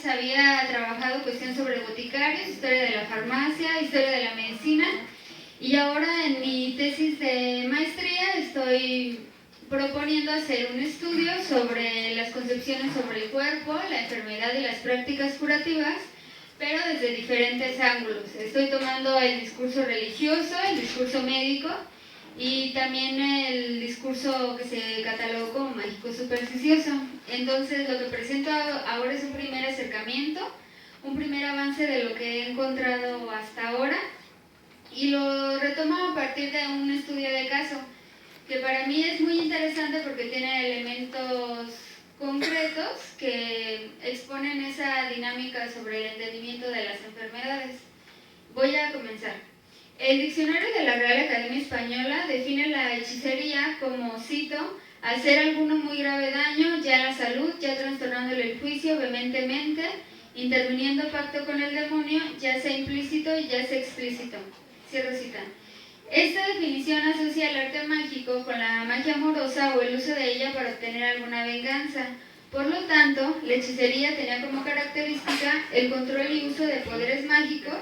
había trabajado cuestión sobre boticarios, historia de la farmacia, historia de la medicina, y ahora en mi tesis de maestría estoy proponiendo hacer un estudio sobre las concepciones sobre el cuerpo, la enfermedad y las prácticas curativas, pero desde diferentes ángulos. Estoy tomando el discurso religioso, el discurso médico y también el discurso que se catalogó como mágico supersticioso. Entonces lo que presento ahora es un primer acercamiento, un primer avance de lo que he encontrado hasta ahora, y lo retomo a partir de un estudio de caso que para mí es muy interesante porque tiene elementos concretos que exponen esa dinámica sobre el entendimiento de las enfermedades. Voy a comenzar. El diccionario de la Real Academia Española define la hechicería como, cito, hacer alguno muy grave daño ya a la salud, ya trastornándole el juicio vehementemente, interviniendo pacto con el demonio, ya sea implícito y ya sea explícito. Cierro cita. Esta definición asocia el arte mágico con la magia amorosa o el uso de ella para obtener alguna venganza. Por lo tanto, la hechicería tenía como característica el control y uso de poderes mágicos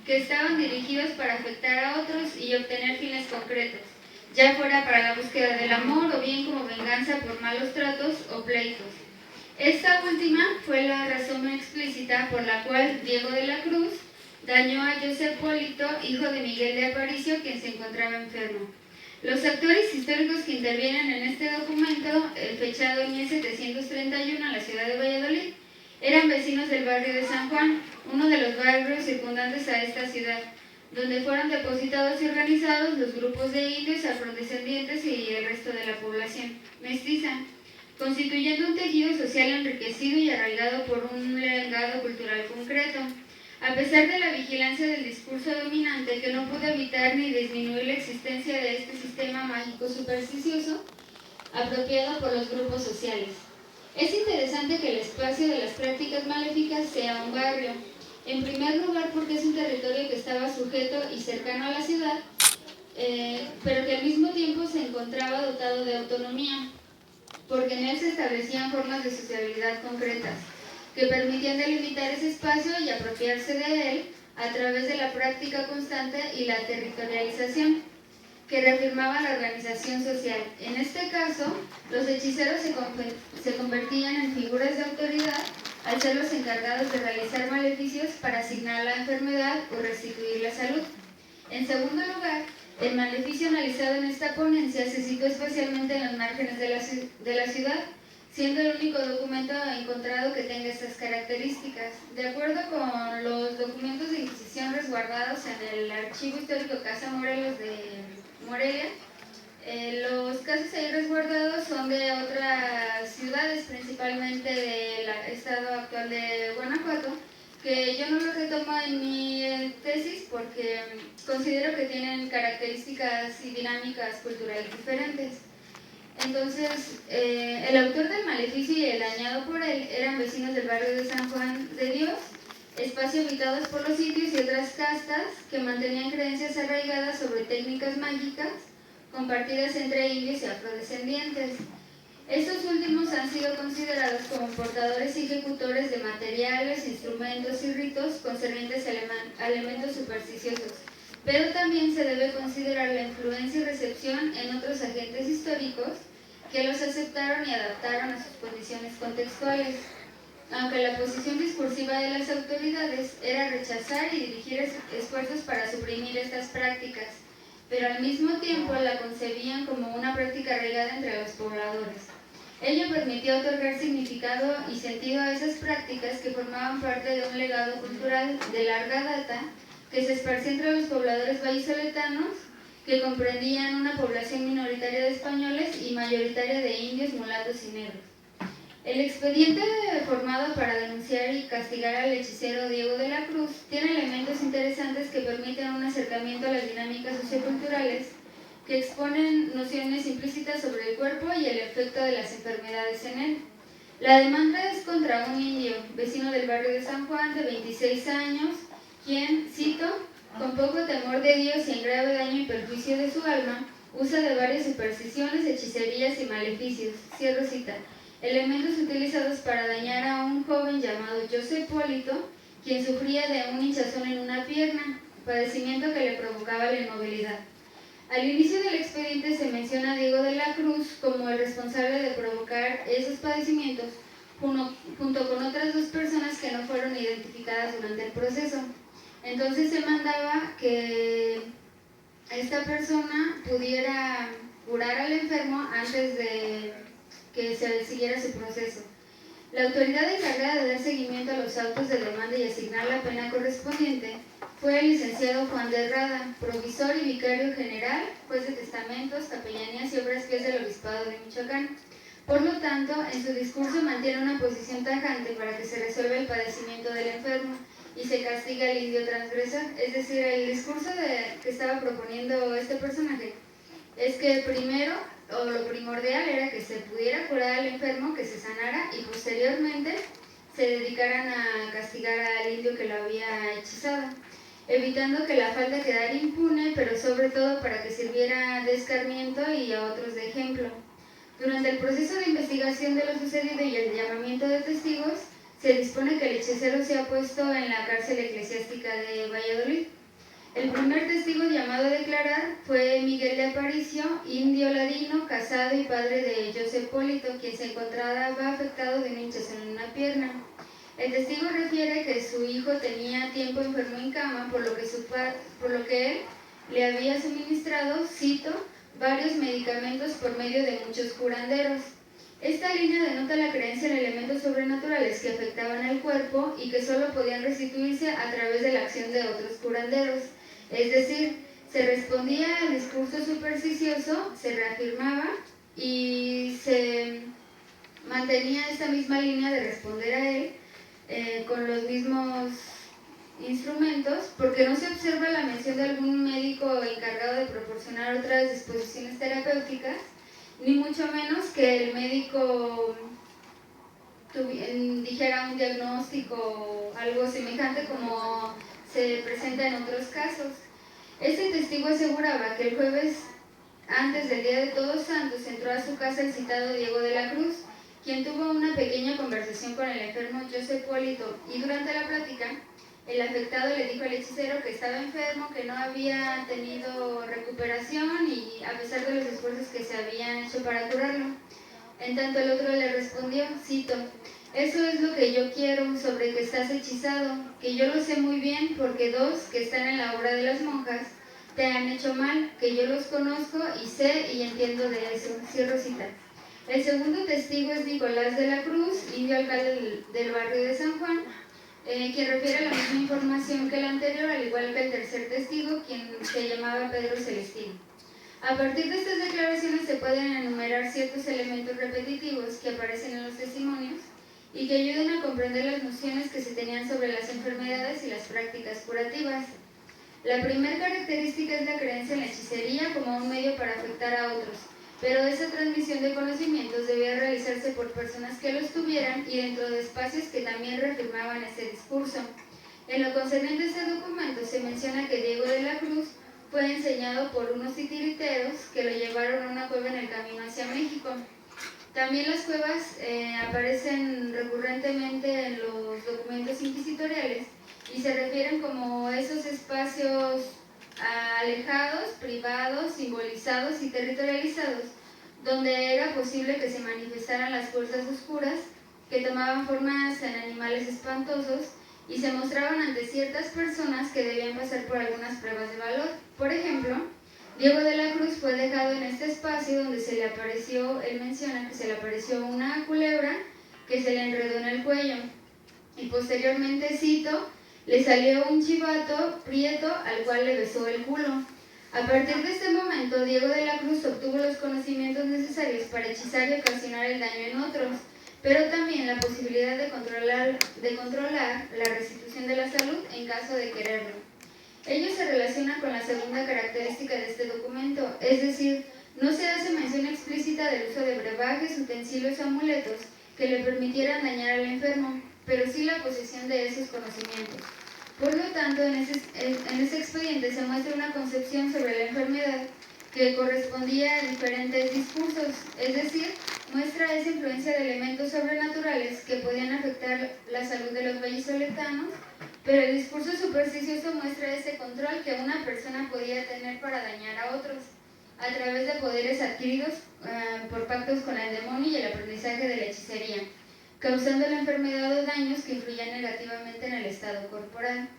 que estaban dirigidos para afectar a otros y obtener fines concretos, ya fuera para la búsqueda del amor o bien como venganza por malos tratos o pleitos. Esta última fue la razón explícita por la cual Diego de la Cruz dañó a José Polito, hijo de Miguel de Aparicio, quien se encontraba enfermo. Los actores históricos que intervienen en este documento, fechado en 1731 en la ciudad de Valladolid, eran vecinos del barrio de San Juan, uno de los barrios circundantes a esta ciudad, donde fueron depositados y organizados los grupos de indios, afrodescendientes y el resto de la población mestiza, constituyendo un tejido social enriquecido y arraigado por un legado cultural concreto. A pesar de la vigilancia del discurso dominante que no pudo evitar ni disminuir la existencia de este sistema mágico supersticioso apropiado por los grupos sociales. Es interesante que el espacio de las prácticas maléficas sea un barrio, en primer lugar porque es un territorio que estaba sujeto y cercano a la ciudad, pero que al mismo tiempo se encontraba dotado de autonomía, porque en él se establecían formas de sociabilidad concretas que permitían delimitar ese espacio y apropiarse de él a través de la práctica constante y la territorialización, que reafirmaba la organización social. En este caso, los hechiceros se convertían en figuras de autoridad al ser los encargados de realizar maleficios para asignar la enfermedad o restituir la salud. En segundo lugar, el maleficio analizado en esta ponencia se situó especialmente en los márgenes de la ciudad, siendo el único documento encontrado que tenga estas características. De acuerdo con los documentos de Inquisición resguardados en el Archivo Histórico Casa Morelos de Morelia, los casos ahí resguardados son de otras ciudades, principalmente del estado actual de Guanajuato, que yo no lo retomo en mi tesis porque considero que tienen características y dinámicas culturales diferentes. Entonces, el autor del maleficio y el dañado por él eran vecinos del barrio de San Juan de Dios, espacio habitados por los indios y otras castas que mantenían creencias arraigadas sobre técnicas mágicas compartidas entre indios y afrodescendientes. Estos últimos han sido considerados como portadores y ejecutores de materiales, instrumentos y ritos concernientes a elementos supersticiosos, pero también se debe considerar la influencia y recepción en otros agentes históricos que los aceptaron y adaptaron a sus condiciones contextuales. Aunque la posición discursiva de las autoridades era rechazar y dirigir esfuerzos para suprimir estas prácticas, pero al mismo tiempo la concebían como una práctica arraigada entre los pobladores. Ello permitió otorgar significado y sentido a esas prácticas que formaban parte de un legado cultural de larga data que se esparció entre los pobladores vallisoletanos, que comprendían una población minoritaria de españoles y mayoritaria de indios, mulatos y negros. El expediente formado para denunciar y castigar al hechicero Diego de la Cruz tiene elementos interesantes que permiten un acercamiento a las dinámicas socioculturales que exponen nociones implícitas sobre el cuerpo y el efecto de las enfermedades en él. La demanda es contra un indio, vecino del barrio de San Juan, de 26 años, quien, cito, con poco temor de Dios y en grave daño y perjuicio de su alma, usa de varias supersticiones, hechicerías y maleficios. Cierro cita. elementos utilizados para dañar a un joven llamado José Polito, quien sufría de un hinchazón en una pierna, padecimiento que le provocaba la inmovilidad. Al inicio del expediente se menciona a Diego de la Cruz como el responsable de provocar esos padecimientos, junto con otras 2 personas que no fueron identificadas durante el proceso. Entonces se mandaba que esta persona pudiera curar al enfermo antes de que se siguiera su proceso. La autoridad encargada de dar seguimiento a los autos de demanda y asignar la pena correspondiente fue el licenciado Juan de Herrada, provisor y vicario general, juez de testamentos, capellanías y obras pies del Obispado de Michoacán. Por lo tanto, en su discurso mantiene una posición tajante para que se resuelva el padecimiento del enfermo y se castiga al indio transgresor. Es decir, el discurso que estaba proponiendo este personaje es que primero, o lo primordial, era que se pudiera curar al enfermo, que se sanara y posteriormente se dedicaran a castigar al indio que lo había hechizado, evitando que la falta quedara impune, pero sobre todo para que sirviera de escarmiento y a otros de ejemplo. Durante el proceso de investigación de lo sucedido y el llamamiento de testigos, se dispone que el hechicero sea puesto en la cárcel eclesiástica de Valladolid. El primer testigo llamado a declarar fue Miguel de Aparicio, indio ladino, casado y padre de José Polito, quien se encontraba afectado de un hinchazón en una pierna. El testigo refiere que su hijo tenía tiempo enfermo en cama, por lo que él le había suministrado, cito, varios medicamentos por medio de muchos curanderos. Esta línea denota la creencia en elementos sobrenaturales que afectaban al cuerpo y que solo podían restituirse a través de la acción de otros curanderos. Es decir, se respondía al discurso supersticioso, se reafirmaba y se mantenía esta misma línea de responder a él con los mismos instrumentos, porque no se observa la mención de algún médico encargado de proporcionar otras disposiciones terapéuticas, ni mucho menos que el médico dijera un diagnóstico o algo semejante como se presenta en otros casos. Este testigo aseguraba que el jueves antes del Día de Todos Santos entró a su casa el citado Diego de la Cruz, quien tuvo una pequeña conversación con el enfermo José Polito, y durante la plática el afectado le dijo al hechicero que estaba enfermo, que no había tenido recuperación y a pesar de los esfuerzos que se habían hecho para curarlo. En tanto el otro le respondió, cito, eso es lo que yo quiero, sobre que estás hechizado, que yo lo sé muy bien porque 2 que están en la obra de las monjas te han hecho mal, que yo los conozco y sé y entiendo de eso. Cierro cita. El segundo testigo es Nicolás de la Cruz, indio alcalde del barrio de San Juan, quien refiere la misma información que el anterior, al igual que el tercer testigo, quien se llamaba Pedro Celestino. A partir de estas declaraciones se pueden enumerar ciertos elementos repetitivos que aparecen en los testimonios y que ayuden a comprender las nociones que se tenían sobre las enfermedades y las prácticas curativas. La primera característica es la creencia en la hechicería como un medio para afectar a otros, pero esa transmisión de conocimientos debía realizarse por personas que los tuvieran y dentro de espacios que también reafirmaban ese discurso. En lo concerniente a este documento se menciona que Diego de la Cruz fue enseñado por unos titiriteros que lo llevaron a una cueva en el camino hacia México. También las cuevas aparecen recurrentemente en los documentos inquisitoriales y se refieren como esos espacios alejados, privados, simbolizados y territorializados, donde era posible que se manifestaran las fuerzas oscuras que tomaban formas en animales espantosos y se mostraban ante ciertas personas que debían pasar por algunas pruebas de valor. Por ejemplo, Diego de la Cruz fue dejado en este espacio donde se le apareció, él menciona que se le apareció una culebra que se le enredó en el cuello y posteriormente, cito, le salió un chivato prieto al cual le besó el culo. A partir de este momento, Diego de la Cruz obtuvo los conocimientos necesarios para hechizar y ocasionar el daño en otros, pero también la posibilidad de controlar la restitución de la salud en caso de quererlo. Ello se relaciona con la segunda característica de este documento, es decir, no se hace mención explícita del uso de brebajes, utensilios o amuletos que le permitieran dañar al enfermo, pero sí la posesión de esos conocimientos. Por lo tanto, en ese expediente se muestra una concepción sobre la enfermedad que correspondía a diferentes discursos, es decir, muestra esa influencia de elementos sobrenaturales que podían afectar la salud de los vallisoletanos, pero el discurso supersticioso muestra ese control que una persona podía tener para dañar a otros, a través de poderes adquiridos por pactos con el demonio y el aprendizaje de la hechicería, causando la enfermedad o daños que influían negativamente en el estado corporal.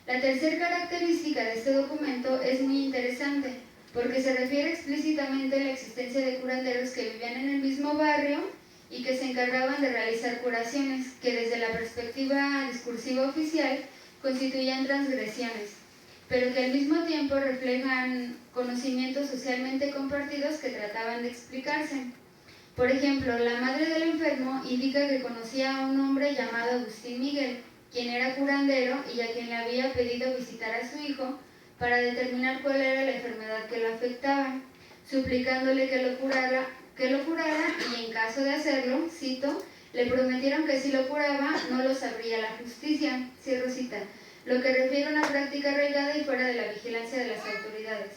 La tercera característica de este documento es muy interesante, porque se refiere explícitamente a la existencia de curanderos que vivían en el mismo barrio y que se encargaban de realizar curaciones, que desde la perspectiva discursiva oficial constituían transgresiones, pero que al mismo tiempo reflejan conocimientos socialmente compartidos que trataban de explicarse. Por ejemplo, la madre del enfermo indica que conocía a un hombre llamado Agustín Miguel, quien era curandero y a quien le había pedido visitar a su hijo para determinar cuál era la enfermedad que lo afectaba, suplicándole que lo curara y en caso de hacerlo, cito, le prometieron que si lo curaba no lo sabría la justicia, cierro cita, lo que refiere a una práctica arraigada y fuera de la vigilancia de las autoridades.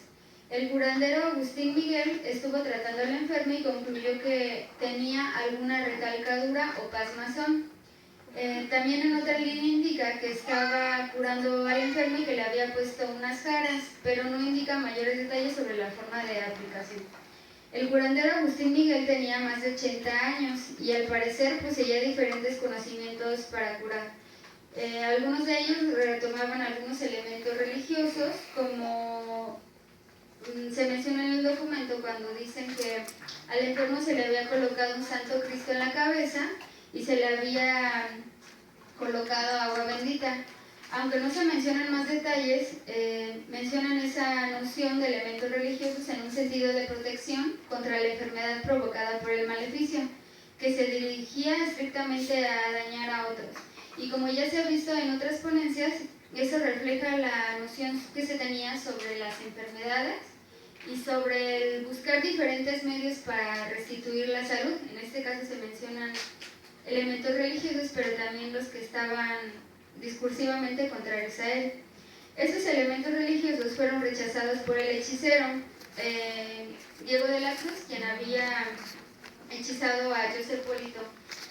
El curandero Agustín Miguel estuvo tratando al enfermo y concluyó que tenía alguna recalcadura o pasmazón. También en otra línea indica que estaba curando al enfermo y que le había puesto unas jaras, pero no indica mayores detalles sobre la forma de aplicación. El curandero Agustín Miguel tenía más de 80 años y al parecer poseía diferentes conocimientos para curar. Algunos de ellos retomaban algunos elementos religiosos, como se menciona en el documento cuando dicen que al enfermo se le había colocado un santo Cristo en la cabeza y se le había colocado agua bendita. Aunque no se mencionan más detalles, mencionan esa noción de elementos religiosos en un sentido de protección contra la enfermedad provocada por el maleficio, que se dirigía estrictamente a dañar a otros. Y como ya se ha visto en otras ponencias, eso refleja la noción que se tenía sobre las enfermedades y sobre el buscar diferentes medios para restituir la salud. En este caso se mencionan elementos religiosos, pero también los que estaban discursivamente contrarios a él. Esos elementos religiosos fueron rechazados por el hechicero Diego de la Cruz, quien había hechizado a José Polito,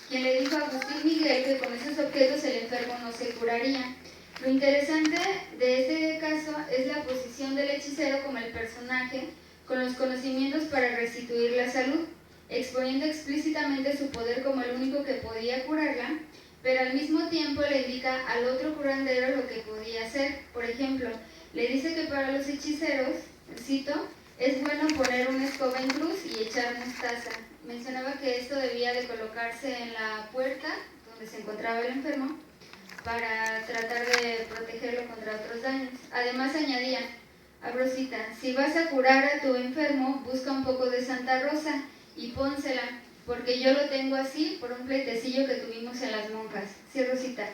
quien le dijo a Agustín Miguel que con esos objetos el enfermo no se curaría. Lo interesante de este caso es la posición del hechicero como el personaje con los conocimientos para restituir la salud, exponiendo explícitamente su poder como el único que podía curarla, pero al mismo tiempo le indica al otro curandero lo que podía hacer. Por ejemplo, le dice que para los hechiceros, cito, es bueno poner una escoba en cruz y echar mostaza. Mencionaba que esto debía de colocarse en la puerta donde se encontraba el enfermo para tratar de protegerlo contra otros daños. Además añadía, abro cita, si vas a curar a tu enfermo, busca un poco de Santa Rosa y pónsela, porque yo lo tengo así por un pleitecillo que tuvimos en las monjas. Cierro cita.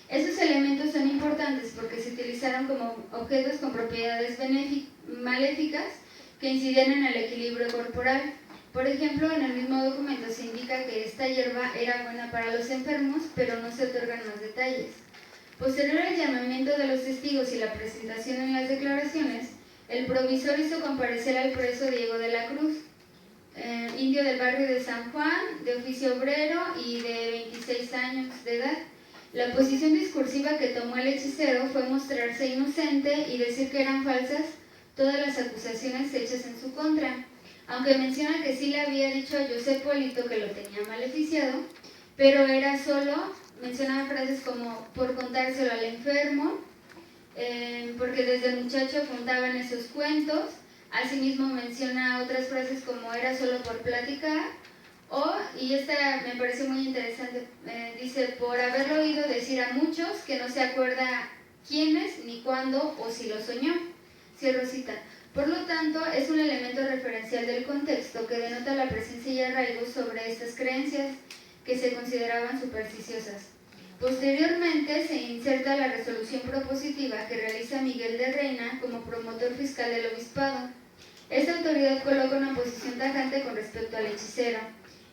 Esos elementos son importantes porque se utilizaron como objetos con propiedades maléficas que incidían en el equilibrio corporal. Por ejemplo, en el mismo documento se indica que esta hierba era buena para los enfermos, pero no se otorgan más detalles. Posterior al llamamiento de los testigos y la presentación en las declaraciones, el provisor hizo comparecer al preso Diego de la Cruz, indio del barrio de San Juan, de oficio obrero y de 26 años de edad. La posición discursiva que tomó el hechicero fue mostrarse inocente y decir que eran falsas todas las acusaciones hechas en su contra, aunque menciona que sí le había dicho a José Polito que lo tenía maleficiado, pero era solo, mencionaba frases como por contárselo al enfermo, porque desde muchacho contaban esos cuentos. Asimismo menciona otras frases como era solo por platicar, y esta me parece muy interesante, dice por haberlo oído decir a muchos que no se acuerda quiénes ni cuándo o si lo soñó. Cierro cita. Por lo tanto, es un elemento referencial del contexto que denota la presencia y arraigo sobre estas creencias que se consideraban supersticiosas. Posteriormente se inserta la resolución propositiva que realiza Miguel de Reina como promotor fiscal del obispado. Esta autoridad coloca una posición tajante con respecto al hechicero,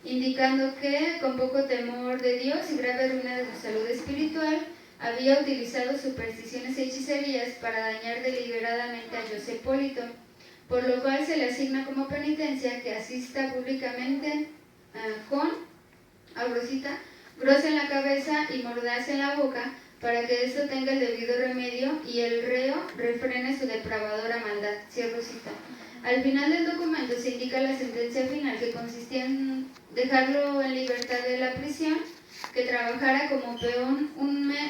indicando que, con poco temor de Dios y grave ruina de su salud espiritual, había utilizado supersticiones e hechicerías para dañar deliberadamente a José Polito, por lo cual se le asigna como penitencia que asista públicamente con, abrosita, gros en la cabeza y mordaz en la boca, para que esto tenga el debido remedio y el reo refrene su depravadora maldad. Cierro cita. Al final del documento se indica la sentencia final, que consistía en dejarlo en libertad de la prisión, que trabajara como peón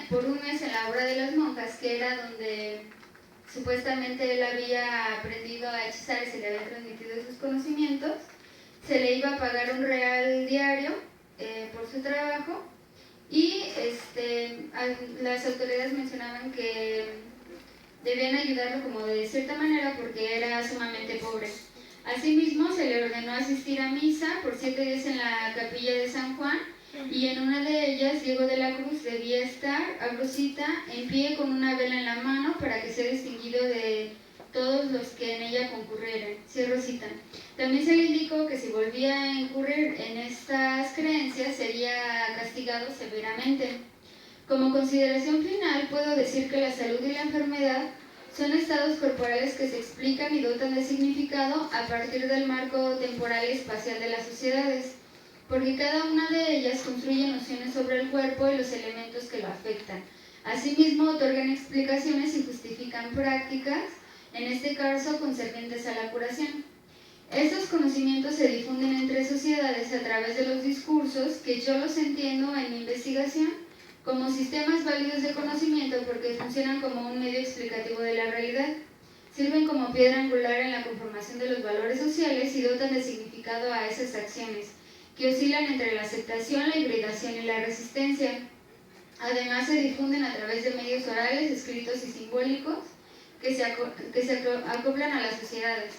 por un mes en la obra de las monjas, que era donde supuestamente él había aprendido a hechizar y se le había transmitido sus conocimientos. Se le iba a pagar un real diario por su trabajo, y las autoridades mencionaban que debían ayudarlo como de cierta manera porque era sumamente pobre. Asimismo, se le ordenó asistir a misa por 7 días en la capilla de San Juan, y en una de ellas Diego de la Cruz debía estar, abrosita, en pie con una vela en la mano para que sea distinguido de todos los que en ella concurrieran. Cierro cita. También se le indicó que si volvía a incurrir en estas creencias sería castigado severamente. Como consideración final, puedo decir que la salud y la enfermedad son estados corporales que se explican y dotan de significado a partir del marco temporal y espacial de las sociedades, porque cada una de ellas construye nociones sobre el cuerpo y los elementos que lo afectan. Asimismo, otorgan explicaciones y justifican prácticas, en este caso concernientes a la curación. Estos conocimientos se difunden entre sociedades a través de los discursos, que yo los entiendo en mi investigación como sistemas válidos de conocimiento porque funcionan como un medio explicativo de la realidad. Sirven como piedra angular en la conformación de los valores sociales y dotan de significado a esas acciones, que oscilan entre la aceptación, la hibridación y la resistencia. Además, se difunden a través de medios orales, escritos y simbólicos que se acoplan a las sociedades.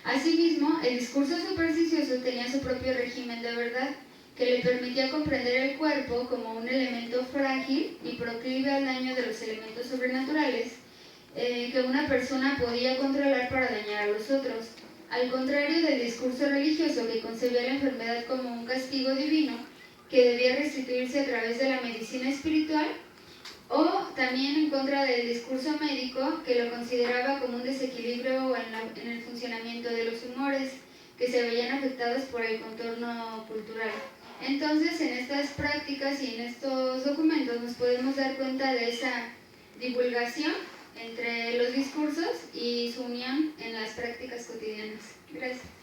Asimismo, el discurso supersticioso tenía su propio régimen de verdad, que le permitía comprender el cuerpo como un elemento frágil y proclive al daño de los elementos sobrenaturales que una persona podía controlar para dañar a los otros. Al contrario del discurso religioso, que concebía la enfermedad como un castigo divino que debía restituirse a través de la medicina espiritual, o también en contra del discurso médico, que lo consideraba como un desequilibrio en el funcionamiento de los humores, que se veían afectados por el contorno cultural. Entonces, en estas prácticas y en estos documentos nos podemos dar cuenta de esa divulgación entre los discursos y su unión en las prácticas cotidianas. Gracias.